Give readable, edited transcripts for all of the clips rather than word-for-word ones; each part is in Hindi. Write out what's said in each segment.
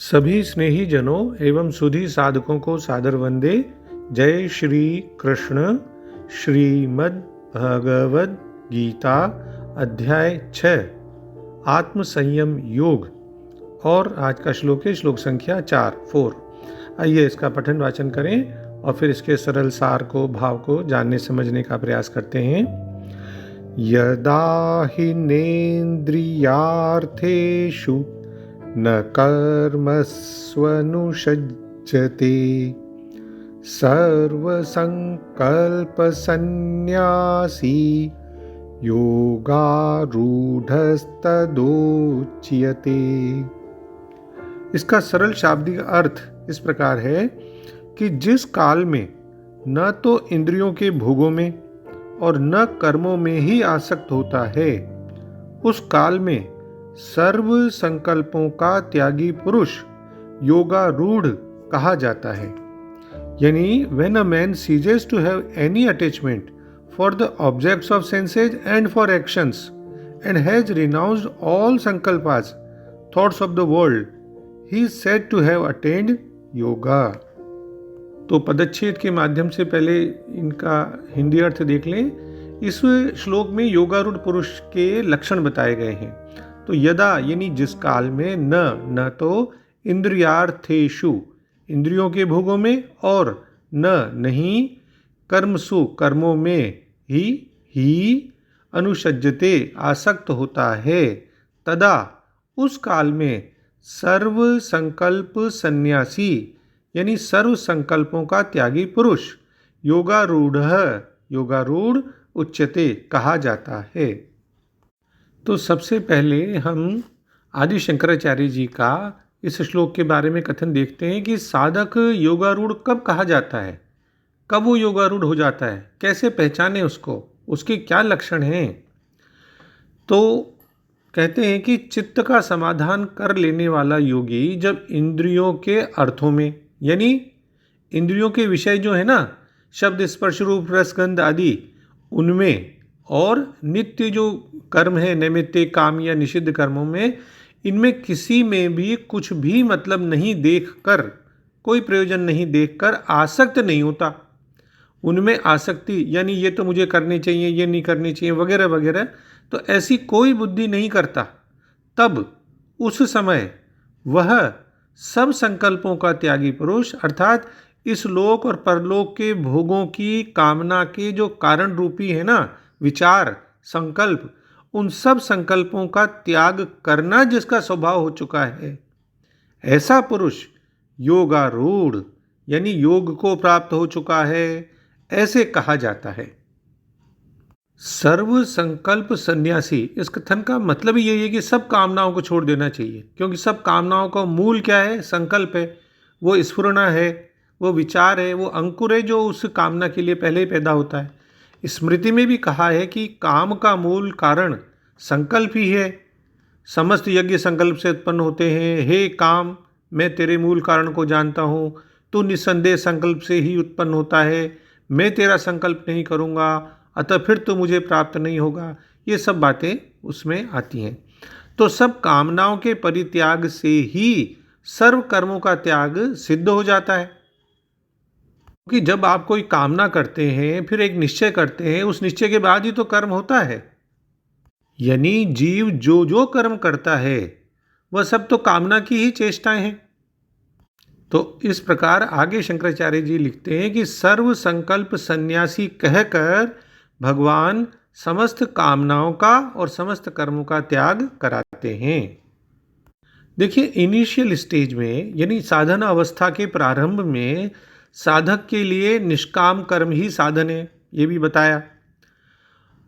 सभी स्नेही जनों एवं सुधी साधकों को सादर वंदे। जय श्री कृष्ण। श्रीमद् भगवद गीता अध्याय 6 आत्म संयम योग और आज का श्लोक है श्लोक संख्या 4। आइए इसका पठन वाचन करें और फिर इसके सरल सार को भाव को जानने समझने का प्रयास करते हैं। यदा हिनेन्द्रियार्थेषु न कर्मस्वनुषज्जते सर्वसंकल्पसन्न्यासी योगारूढ़स्तदोच्यते। इसका सरल शाब्दिक अर्थ इस प्रकार है कि जिस काल में न तो इंद्रियों के भोगों में और न कर्मों में ही आसक्त होता है, उस काल में सर्व संकल्पों का त्यागी पुरुष योगारूढ़ कहा जाता है। यानी when a man ceases to have any attachment for the objects of senses and for actions and has renounced all sankalpas, thoughts of the world, he is said to have attained yoga। तो पदच्छेद के माध्यम से पहले इनका हिंदी अर्थ देख लें। इस श्लोक में योगारूढ़ पुरुष के लक्षण बताए गए हैं। तो यदा यानी जिस काल में न तो इंद्रियार्थेषु इंद्रियों के भोगों में और नहीं कर्मसु कर्मों में ही अनुषज्जते आसक्त होता है, तदा उस काल में सर्व संकल्प सन्यासी यानी सर्व संकल्पों का त्यागी पुरुष योगारूढ़ उच्यते कहा जाता है। तो सबसे पहले हम आदि शंकराचार्य जी का इस श्लोक के बारे में कथन देखते हैं कि साधक योगारूढ़ कब कहा जाता है, कब वो योगारूढ़ हो जाता है, कैसे पहचाने उसको, उसके क्या लक्षण हैं। तो कहते हैं कि चित्त का समाधान कर लेने वाला योगी जब इंद्रियों के अर्थों में यानी इंद्रियों के विषय जो है ना, शब्द स्पर्श रूप रसगंध आदि, उनमें और नित्य जो कर्म है नैमित्तिक काम या निषिद्ध कर्मों में, इनमें किसी में भी कुछ भी मतलब नहीं देखकर, कोई प्रयोजन नहीं देखकर आसक्त नहीं होता। उनमें आसक्ति यानी ये तो मुझे करने चाहिए, ये नहीं करने चाहिए वगैरह वगैरह, तो ऐसी कोई बुद्धि नहीं करता। तब उस समय वह सब संकल्पों का त्यागी पुरुष अर्थात इस लोक और परलोक के भोगों की कामना के जो कारण रूपी है ना विचार संकल्प, उन सब संकल्पों का त्याग करना जिसका स्वभाव हो चुका है, ऐसा पुरुष योगारूढ़ यानी योग को प्राप्त हो चुका है, ऐसे कहा जाता है। सर्व संकल्प सन्यासी, इस कथन का मतलब यही है कि सब कामनाओं को छोड़ देना चाहिए, क्योंकि सब कामनाओं का मूल क्या है, संकल्प है, वो स्फुरना है, वो विचार है, वो अंकुर है जो उस कामना के लिए पहले ही पैदा होता है। स्मृति में भी कहा है कि काम का मूल कारण संकल्प ही है। समस्त यज्ञ संकल्प से उत्पन्न होते हैं। हे काम, मैं तेरे मूल कारण को जानता हूँ, तू निस्संदेह संकल्प से ही उत्पन्न होता है, मैं तेरा संकल्प नहीं करूँगा अतः फिर तो मुझे प्राप्त नहीं होगा। ये सब बातें उसमें आती हैं। तो सब कामनाओं के परित्याग से ही सर्व कर्मों का त्याग सिद्ध हो जाता है। क्योंकि जब आप कोई कामना करते हैं, फिर एक निश्चय करते हैं, उस निश्चय के बाद ही तो कर्म होता है। यानी जीव जो जो कर्म करता है वह सब तो कामना की ही चेष्टाएं हैं। तो इस प्रकार आगे शंकराचार्य जी लिखते हैं कि सर्व संकल्प सन्यासी कहकर भगवान समस्त कामनाओं का और समस्त कर्मों का त्याग कराते हैं। देखिए, इनिशियल स्टेज में यानी साधना अवस्था के प्रारंभ में साधक के लिए निष्काम कर्म ही साधन है, ये भी बताया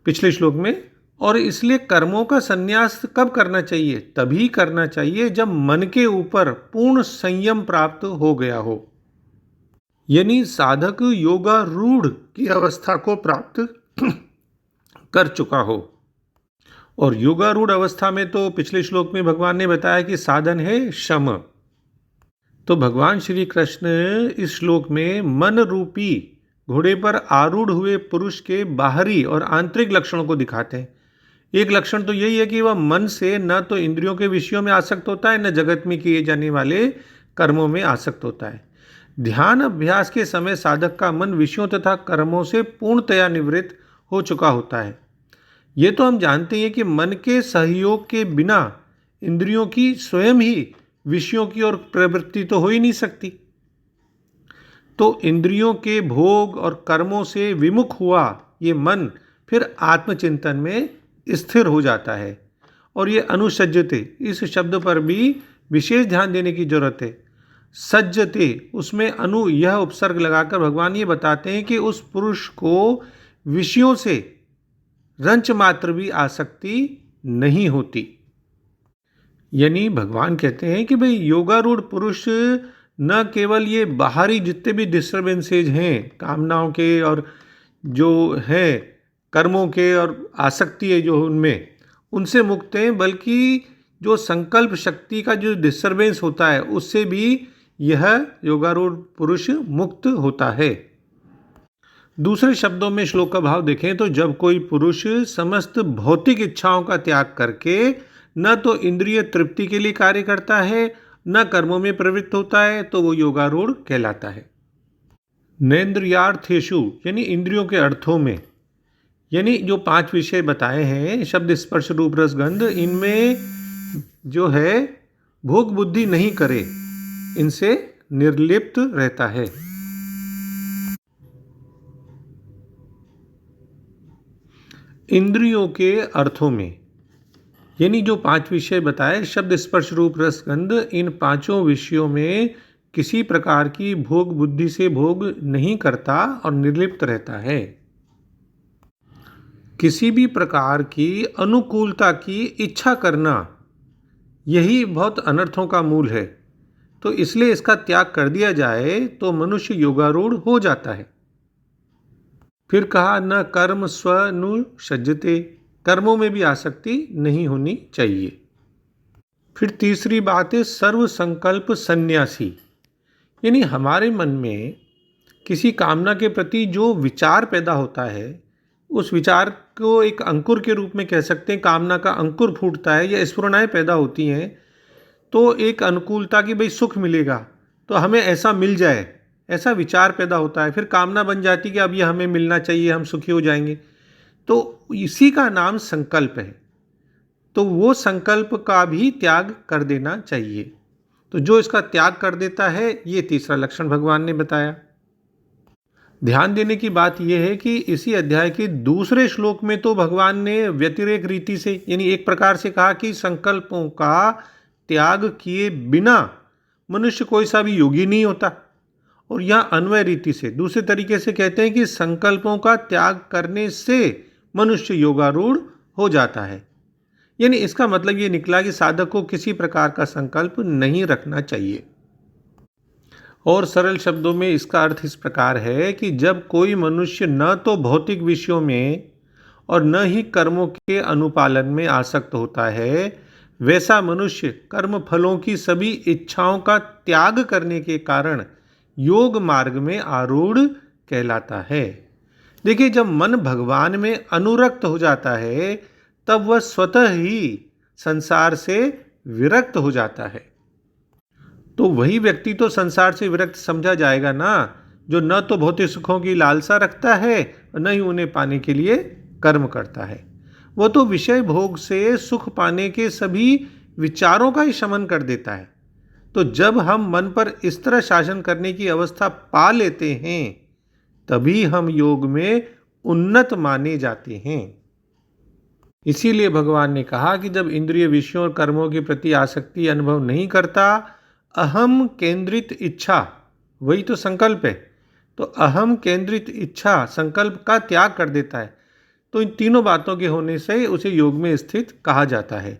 पिछले श्लोक में। और इसलिए कर्मों का संन्यास कब करना चाहिए, तभी करना चाहिए जब मन के ऊपर पूर्ण संयम प्राप्त हो गया हो, यानी साधक योगारूढ़ की अवस्था को प्राप्त कर चुका हो। और योगारूढ़ अवस्था में तो पिछले श्लोक में भगवान ने बताया कि साधन है शम। तो भगवान श्री कृष्ण इस श्लोक में मन रूपी घोड़े पर आरूढ़ हुए पुरुष के बाहरी और आंतरिक लक्षणों को दिखाते हैं। एक लक्षण तो यही है कि वह मन से न तो इंद्रियों के विषयों में आसक्त होता है, न जगत में किए जाने वाले कर्मों में आसक्त होता है। ध्यान अभ्यास के समय साधक का मन विषयों तथा कर्मों से पूर्णतया निवृत्त हो चुका होता है। ये तो हम जानते हैं कि मन के सहयोग के बिना इंद्रियों की स्वयं ही विषयों की ओर प्रवृत्ति तो हो ही नहीं सकती। तो इंद्रियों के भोग और कर्मों से विमुख हुआ ये मन फिर आत्मचिंतन में स्थिर हो जाता है। और ये अनुसज्जते, इस शब्द पर भी विशेष ध्यान देने की जरूरत है। सज्जते, उसमें अनु यह उपसर्ग लगाकर भगवान ये बताते हैं कि उस पुरुष को विषयों से रंच मात्र भी आसक्ति नहीं होती। यानी भगवान कहते हैं कि भाई योगारूढ़ पुरुष न केवल ये बाहरी जितने भी डिस्टर्बेंसेज हैं कामनाओं के और जो है कर्मों के और आसक्ति है जो उनमें, उनसे मुक्त हैं, बल्कि जो संकल्प शक्ति का जो डिस्टर्बेंस होता है उससे भी यह योगारूढ़ पुरुष मुक्त होता है। दूसरे शब्दों में श्लोक का भाव देखें तो जब कोई पुरुष समस्त भौतिक इच्छाओं का त्याग करके न तो इंद्रिय तृप्ति के लिए कार्य करता है न कर्मों में प्रवृत्त होता है तो वो योगारूढ़ कहलाता है। नेन्द्रियार्थेषु, यानी इंद्रियों के अर्थों में, यानी जो 5 विषय बताए हैं शब्द स्पर्श रूप रस गंध, इनमें जो है भोग बुद्धि नहीं करे, इनसे निर्लिप्त रहता है। इंद्रियों के अर्थों में, यानी जो 5 विषय बताए शब्द स्पर्श रूप रस गंध, इन 5 विषयों में किसी प्रकार की भोग बुद्धि से भोग नहीं करता और निर्लिप्त रहता है। किसी भी प्रकार की अनुकूलता की इच्छा करना यही बहुत अनर्थों का मूल है। तो इसलिए इसका त्याग कर दिया जाए तो मनुष्य योगारूढ़ हो जाता है। फिर कहा न कर्म स्वनुसज्जते, कर्मों में भी आसक्ति नहीं होनी चाहिए। फिर तीसरी बात है सर्व संकल्प सन्यासी, यानी हमारे मन में किसी कामना के प्रति जो विचार पैदा होता है उस विचार को एक अंकुर के रूप में कह सकते हैं। कामना का अंकुर फूटता है या स्फुरणाएं पैदा होती हैं तो एक अनुकूलता की भाई सुख मिलेगा तो हमें ऐसा मिल जाए, ऐसा विचार पैदा होता है। फिर कामना बन जाती कि अब ये हमें मिलना चाहिए, हम सुखी हो जाएंगे। तो इसी का नाम संकल्प है। तो वो संकल्प का भी त्याग कर देना चाहिए। तो जो इसका त्याग कर देता है, ये तीसरा लक्षण भगवान ने बताया। ध्यान देने की बात यह है कि इसी अध्याय के दूसरे श्लोक में तो भगवान ने व्यतिरेक रीति से, यानी एक प्रकार से कहा कि संकल्पों का त्याग किए बिना मनुष्य कोई सा भी योगी नहीं होता। और यहाँ अन्वय रीति से दूसरे तरीके से कहते हैं कि संकल्पों का त्याग करने से मनुष्य योगारूढ़ हो जाता है। यानी इसका मतलब ये निकला कि साधक को किसी प्रकार का संकल्प नहीं रखना चाहिए। और सरल शब्दों में इसका अर्थ इस प्रकार है कि जब कोई मनुष्य न तो भौतिक विषयों में और न ही कर्मों के अनुपालन में आसक्त होता है, वैसा मनुष्य कर्म फलों की सभी इच्छाओं का त्याग करने के कारण योग मार्ग में आरूढ़ कहलाता है। देखिए, जब मन भगवान में अनुरक्त हो जाता है तब वह स्वतः ही संसार से विरक्त हो जाता है। तो वही व्यक्ति तो संसार से विरक्त समझा जाएगा ना जो न तो भौतिक सुखों की लालसा रखता है न ही उन्हें पाने के लिए कर्म करता है। वह तो विषय भोग से सुख पाने के सभी विचारों का ही शमन कर देता है। तो जब हम मन पर इस तरह शासन करने की अवस्था पा लेते हैं तभी हम योग में उन्नत माने जाते हैं। इसीलिए भगवान ने कहा कि जब इंद्रिय विषयों और कर्मों के प्रति आसक्ति अनुभव नहीं करता, अहम केंद्रित इच्छा, वही तो संकल्प है, तो अहम केंद्रित इच्छा संकल्प का त्याग कर देता है। तो इन तीनों बातों के होने से उसे योग में स्थित कहा जाता है।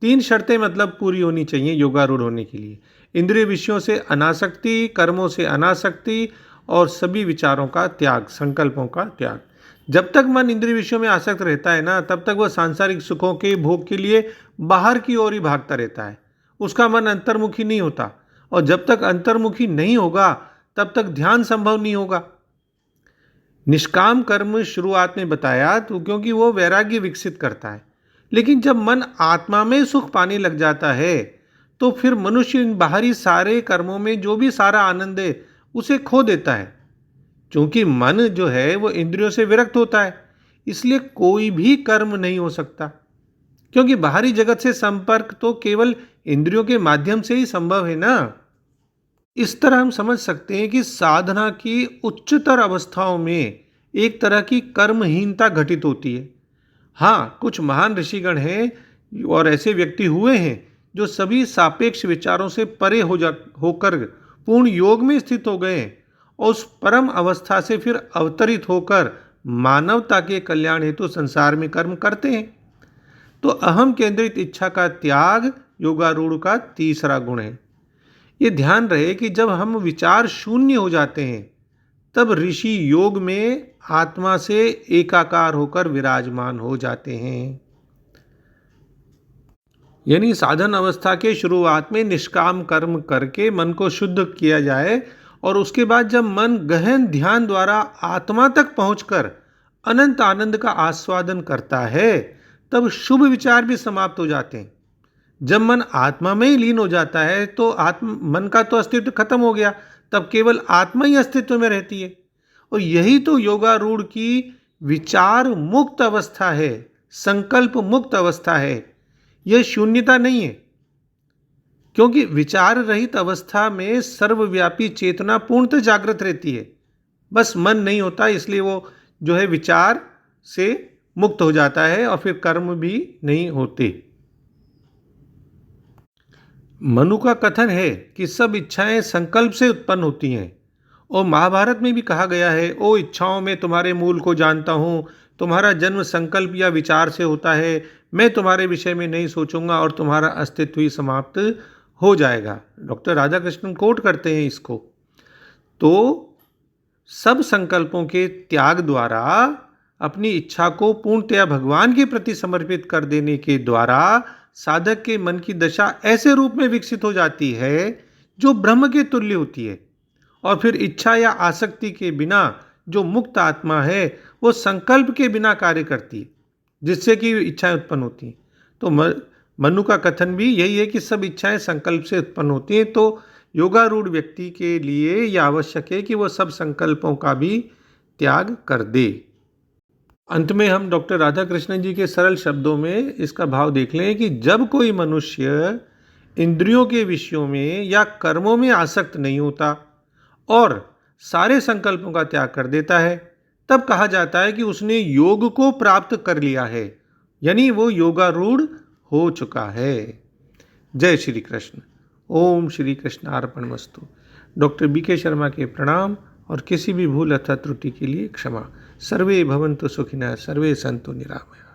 3 शर्तें मतलब पूरी होनी चाहिए योगारूढ़ होने के लिए। इंद्रिय विषयों से अनासक्ति, कर्मों से अनासक्ति और सभी विचारों का त्याग, संकल्पों का त्याग। जब तक मन इंद्रिय विषयों में आसक्त रहता है ना, तब तक वह सांसारिक सुखों के भोग के लिए बाहर की ओर ही भागता रहता है। उसका मन अंतर्मुखी नहीं होता। और जब तक अंतर्मुखी नहीं होगा तब तक ध्यान संभव नहीं होगा। निष्काम कर्म शुरुआत में बताया तो क्योंकि वो वैराग्य विकसित करता है। लेकिन जब मन आत्मा में सुख पाने लग जाता है तो फिर मनुष्य इन बाहरी सारे कर्मों में जो भी सारा आनंद है उसे खो देता है। क्योंकि मन जो है वो इंद्रियों से विरक्त होता है, इसलिए कोई भी कर्म नहीं हो सकता। क्योंकि बाहरी जगत से संपर्क तो केवल इंद्रियों के माध्यम से ही संभव है ना। इस तरह हम समझ सकते हैं कि साधना की उच्चतर अवस्थाओं में एक तरह की कर्महीनता घटित होती है। हाँ, कुछ महान ऋषिगण हैं और ऐसे व्यक्ति हुए हैं जो सभी सापेक्ष विचारों से परे होकर पूर्ण योग में स्थित हो गए हैं और उस परम अवस्था से फिर अवतरित होकर मानवता के कल्याण हेतु संसार में कर्म करते हैं। तो अहम केंद्रित इच्छा का त्याग योगारूढ़ का तीसरा गुण है। ये ध्यान रहे कि जब हम विचार शून्य हो जाते हैं तब ऋषि योग में आत्मा से एकाकार होकर विराजमान हो जाते हैं। यानी साधन अवस्था के शुरुआत में निष्काम कर्म करके मन को शुद्ध किया जाए और उसके बाद जब मन गहन ध्यान द्वारा आत्मा तक पहुंचकर अनंत आनंद का आस्वादन करता है तब शुभ विचार भी समाप्त हो जाते हैं। जब मन आत्मा में ही लीन हो जाता है तो मन का तो अस्तित्व खत्म हो गया, तब केवल आत्मा ही अस्तित्व में रहती है। और यही तो योगारूढ़ की विचार मुक्त अवस्था है, संकल्प मुक्त अवस्था है। यह शून्यता नहीं है, क्योंकि विचार रहित अवस्था में सर्वव्यापी चेतना पूर्णतः जागृत रहती है। बस मन नहीं होता, इसलिए वो जो है विचार से मुक्त हो जाता है और फिर कर्म भी नहीं होते। मनु का कथन है कि सब इच्छाएं संकल्प से उत्पन्न होती हैं और महाभारत में भी कहा गया है, ओ इच्छाओं में तुम्हारे मूल को जानता हूँ, तुम्हारा जन्म संकल्प या विचार से होता है, मैं तुम्हारे विषय में नहीं सोचूंगा और तुम्हारा अस्तित्व ही समाप्त हो जाएगा। डॉक्टर राधा कृष्णन कोट करते हैं इसको। तो सब संकल्पों के त्याग द्वारा अपनी इच्छा को पूर्णतया भगवान के प्रति समर्पित कर देने के द्वारा साधक के मन की दशा ऐसे रूप में विकसित हो जाती है जो ब्रह्म के तुल्य होती है। और फिर इच्छा या आसक्ति के बिना जो मुक्त आत्मा है वो संकल्प के बिना कार्य करती है, जिससे कि इच्छाएं उत्पन्न होती हैं। तो मनु का कथन भी यही है कि सब इच्छाएं संकल्प से उत्पन्न होती हैं। तो योगारूढ़ व्यक्ति के लिए यह आवश्यक है कि वह सब संकल्पों का भी त्याग कर दे। अंत में हम डॉक्टर राधा कृष्णन जी के सरल शब्दों में इसका भाव देख लें कि जब कोई मनुष्य इंद्रियों के विषयों में या कर्मों में आसक्त नहीं होता और सारे संकल्पों का त्याग कर देता है, तब कहा जाता है कि उसने योग को प्राप्त कर लिया है, यानी वो योगारूढ़ हो चुका है। जय श्री कृष्ण। ओम श्री कृष्ण अर्पणमस्तु। डॉक्टर BK शर्मा के प्रणाम और किसी भी भूल अथवा त्रुटि के लिए क्षमा। सर्वे भवन्तु सुखिनः, सर्वे सन्तु निरामया।